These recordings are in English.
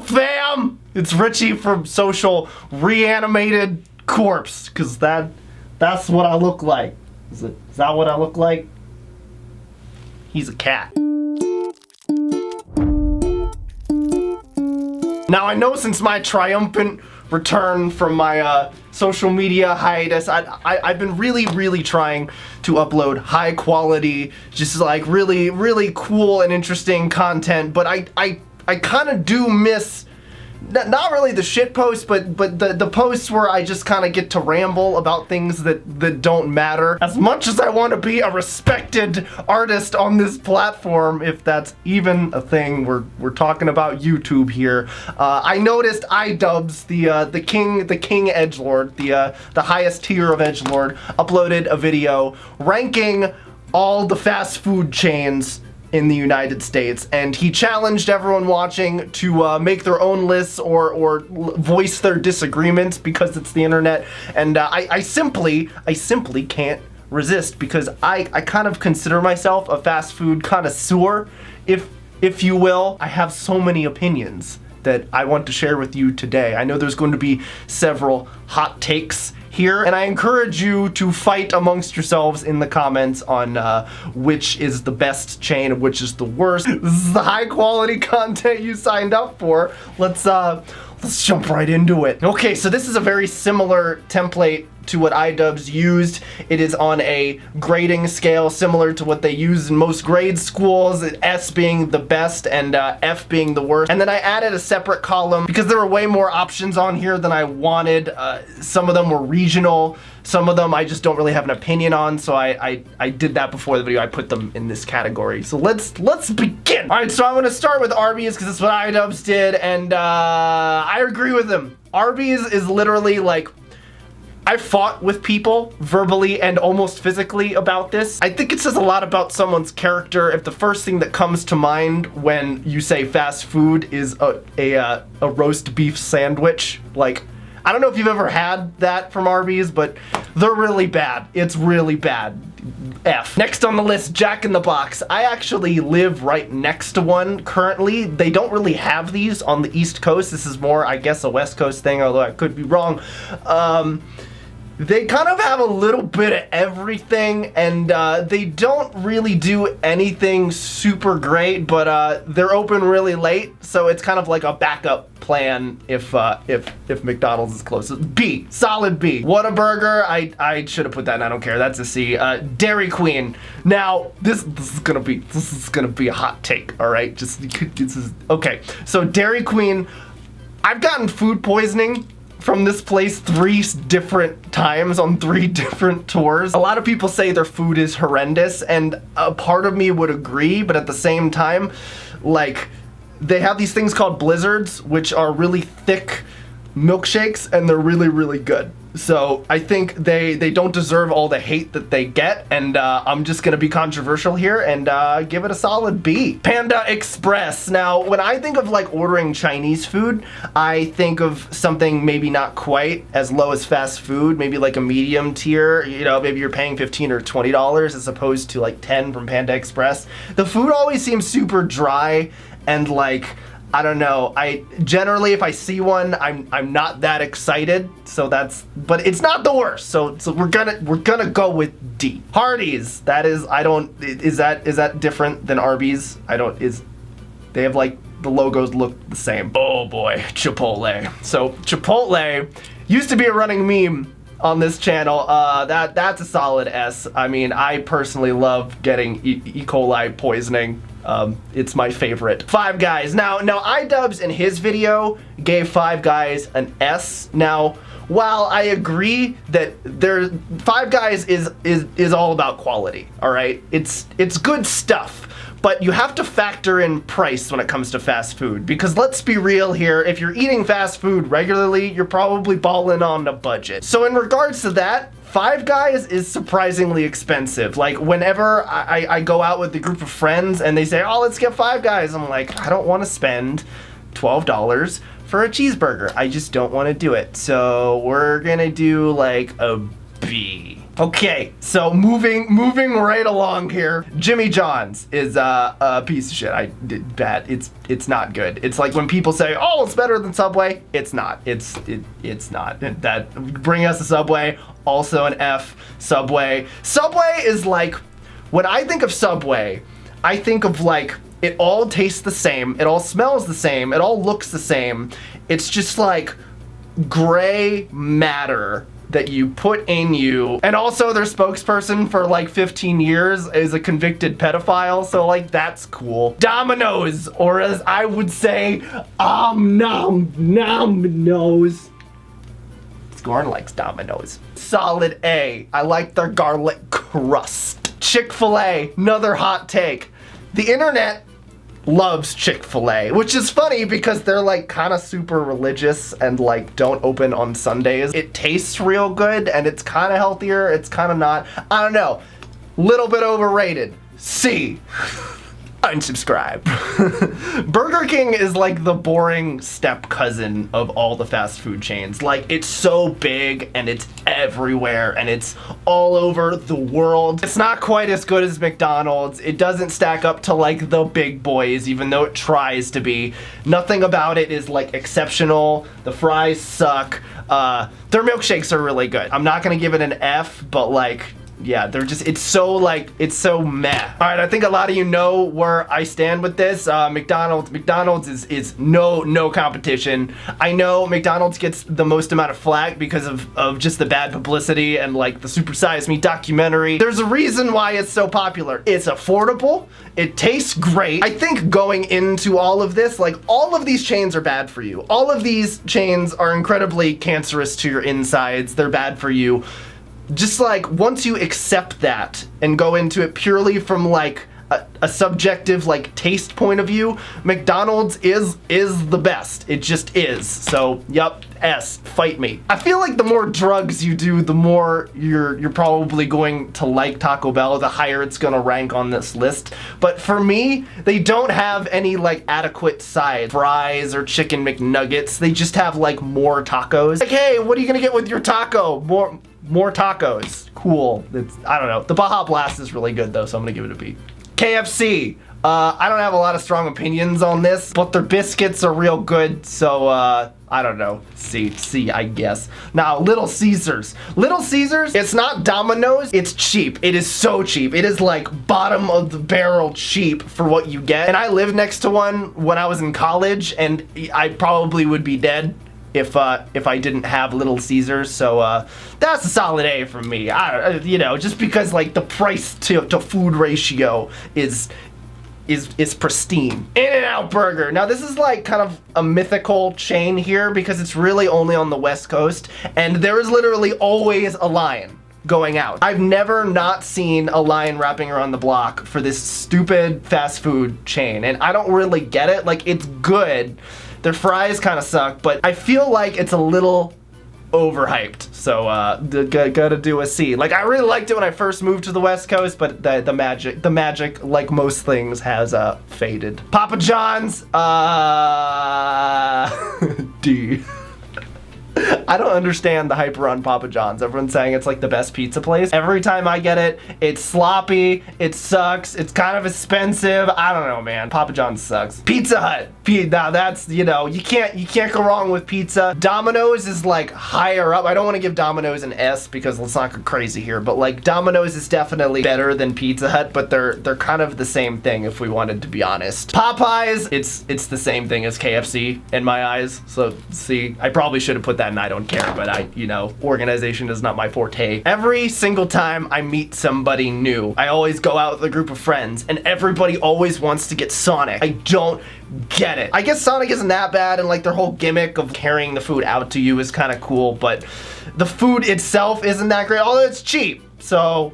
fam? It's Richie from Social Reanimated Corpse, because that's what I look like. Is that what I look like? He's a cat. Now I know since my triumphant return from my social media hiatus, I've been really trying to upload high quality, just like really cool and interesting content, but I kind of do miss not really the shit posts, but the posts where I just kind of get to ramble about things that don't matter. As much as I want to be a respected artist on this platform, if that's even a thing, we're talking about YouTube here. I noticed iDubbbz, the king edgelord, the highest tier of edgelord, uploaded a video ranking all the fast food chains in the United States, and he challenged everyone watching to make their own lists or voice their disagreements, because it's the internet, and I simply can't resist, because I kind of consider myself a fast food connoisseur, if you will. I have so many opinions that I want to share with you today. I know there's going to be several hot takes here, and I encourage you to fight amongst yourselves in the comments on which is the best chain and which is the worst. This is the high quality content you signed up for. Let's jump right into it. Okay, so this is a very similar template to what iDubbbz used. It is on a grading scale similar to what they use in most grade schools, S being the best and F being the worst. And then I added a separate column because there were way more options on here than I wanted. Some of them were regional, some of them I just don't really have an opinion on, so I did that before the video. I put them in this category. So let's begin. All right, so I'm gonna start with Arby's because that's what iDubbbz did, and I agree with him. Arby's is literally like, I fought with people verbally and almost physically about this. I think it says a lot about someone's character if the first thing that comes to mind when you say fast food is a roast beef sandwich. Like, I don't know if you've ever had that from Arby's, but they're really bad. It's really bad. F. Next on the list, Jack in the Box. I actually live right next to one currently. They don't really have these on the East Coast. This is more, I guess, a West Coast thing, although I could be wrong. They kind of have a little bit of everything, and they don't really do anything super great, but they're open really late, so it's kind of like a backup plan if McDonald's is close. B, solid B. Whataburger, I should have put that in, I don't care, that's a C. Dairy Queen. Now, this is gonna be a hot take, all right? Okay, so Dairy Queen, I've gotten food poisoning from this place 3 different times on 3 different tours. A lot of people say their food is horrendous, and a part of me would agree, but at the same time, like, they have these things called blizzards, which are really thick milkshakes, and they're really good. So I think they don't deserve all the hate that they get, and I'm just gonna be controversial here and give it a solid B. Panda Express. Now, when I think of like ordering Chinese food, I think of something maybe not quite as low as fast food, maybe like a medium tier, you know, maybe you're paying $15 or $20 as opposed to like 10 from Panda Express. The food always seems super dry and like, I don't know, I generally, if I see one, I'm not that excited, so that's, but it's not the worst, so we're gonna go with D. Hardee's, that is, is that different than Arby's? They have like, the logos look the same. Oh boy, Chipotle. So Chipotle used to be a running meme on this channel. That's a solid S. I mean, I personally love getting E. coli poisoning. It's my favorite. Five Guys. Now iDubbbz in his video gave Five Guys an S. Now, while I agree that Five Guys is all about quality, all right? It's good stuff. But you have to factor in price when it comes to fast food, because let's be real here, if you're eating fast food regularly, you're probably balling on a budget. So in regards to that, Five Guys is surprisingly expensive. Like, whenever I go out with a group of friends and they say, oh, let's get Five Guys, I'm like, I don't want to spend $12 for a cheeseburger. I just don't want to do it. So we're gonna do like a B. Okay, so moving right along here. Jimmy John's is a piece of shit. I did bad. It's not good. It's like when people say, "Oh, it's better than Subway." It's not. It's not. That bring us to Subway. Also an F. Subway. Subway is like, when I think of Subway, I think of like, it all tastes the same. It all smells the same. It all looks the same. It's just like gray matter that you put in you. And also their spokesperson for like 15 years is a convicted pedophile, so like that's cool. Domino's, or as I would say, nom nose. Scorn likes Domino's. Solid A. I like their garlic crust. Chick-Fil-A, another hot take. The internet loves Chick-Fil-A, which is funny because they're like kind of super religious and like don't open on Sundays. It tastes real good and it's kind of healthier, it's kind of not. I don't know. Little bit overrated. C. Unsubscribe. Burger King is like the boring step cousin of all the fast food chains. Like, it's so big and it's everywhere and it's all over the world. It's not quite as good as McDonald's. It doesn't stack up to like the big boys, even though it tries to be. Nothing about it is like exceptional. The fries suck. Their milkshakes are really good. I'm not gonna give it an F, but like, yeah, they're just, it's so meh. All right, I think a lot of you know where I stand with this. McDonald's is no competition. I know McDonald's gets the most amount of flack because of just the bad publicity and like the Super Size Me documentary. There's a reason why it's so popular. It's affordable. It tastes great. I think going into all of this, like, all of these chains are bad for you. All of these chains are incredibly cancerous to your insides. They're bad for you. Just like, once you accept that and go into it purely from like a subjective like taste point of view, McDonald's is the best. It just is. So, yup, S, fight me. I feel like the more drugs you do, the more you're probably going to like Taco Bell, the higher it's gonna rank on this list. But for me, they don't have any like adequate sides, fries or chicken McNuggets. They just have like more tacos. Like, hey, what are you gonna get with your taco? More tacos. Cool. I don't know. The Baja Blast is really good though, so I'm gonna give it a B. KFC. I don't have a lot of strong opinions on this, but their biscuits are real good, so I don't know. C, I guess. Now, Little Caesars. Little Caesars, it's not Domino's, it's cheap. It is so cheap. It is like bottom of the barrel cheap for what you get. And I lived next to one when I was in college, and I probably would be dead if I didn't have Little Caesars, so that's a solid A from me. You know, just because like the price to food ratio is pristine. In-N-Out Burger. Now this is like kind of a mythical chain here because it's really only on the West Coast, and there is literally always a line going out. I've never not seen a line wrapping around the block for this stupid fast food chain, and I don't really get it. Like, it's good. Their fries kind of suck, but I feel like it's a little overhyped, so gotta do a C. Like, I really liked it when I first moved to the West Coast, but the magic, like most things, has faded. Papa John's, D. I don't understand the hype around Papa John's. Everyone's saying it's like the best pizza place. Every time I get it, it's sloppy, it sucks, it's kind of expensive. I don't know, man. Papa John's sucks. Pizza Hut. Now that's, you know, you can't go wrong with pizza. Domino's is like higher up. I don't want to give Domino's an S because let's not go crazy here, but like Domino's is definitely better than Pizza Hut, but they're kind of the same thing if we wanted to be honest. Popeyes, it's the same thing as KFC in my eyes. So see, I probably should have put that in I don't care, but you know, organization is not my forte. Every single time I meet somebody new, I always go out with a group of friends and everybody always wants to get Sonic. I don't get it. I guess Sonic isn't that bad and like their whole gimmick of carrying the food out to you is kind of cool, but the food itself isn't that great, although it's cheap. So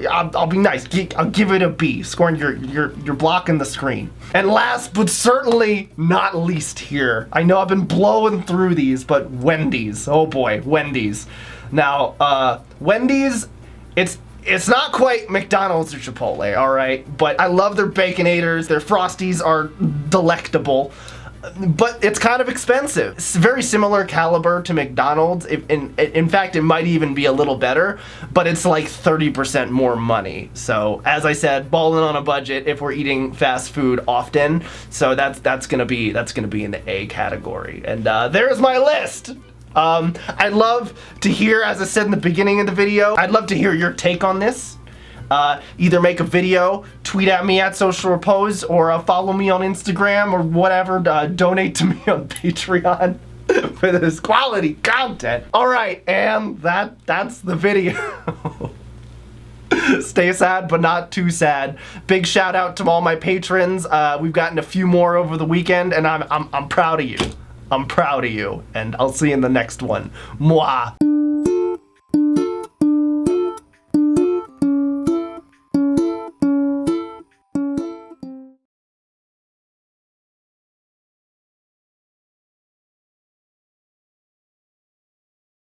I'll be nice. I'll give it a B. Scorn, you're blocking the screen. And last but certainly not least here, I know I've been blowing through these, but Wendy's. Oh boy, Wendy's. Now, Wendy's, it's not quite McDonald's or Chipotle, all right? But I love their Baconators. Their Frosties are delectable. but it's kind of expensive. It's very similar caliber to McDonald's. In fact, it might even be a little better, but it's like 30% more money. So as I said, balling on a budget if we're eating fast food often. So that's gonna be in the A category. And there's my list. I'd love to hear, as I said in the beginning of the video, I'd love to hear your take on this. Either make a video, tweet at me at Social Repose, or follow me on Instagram or whatever. Donate to me on Patreon for this quality content. All right, and that's the video. Stay sad, but not too sad. Big shout out to all my patrons. We've gotten a few more over the weekend, and I'm proud of you. I'm proud of you, and I'll see you in the next one. Mwah.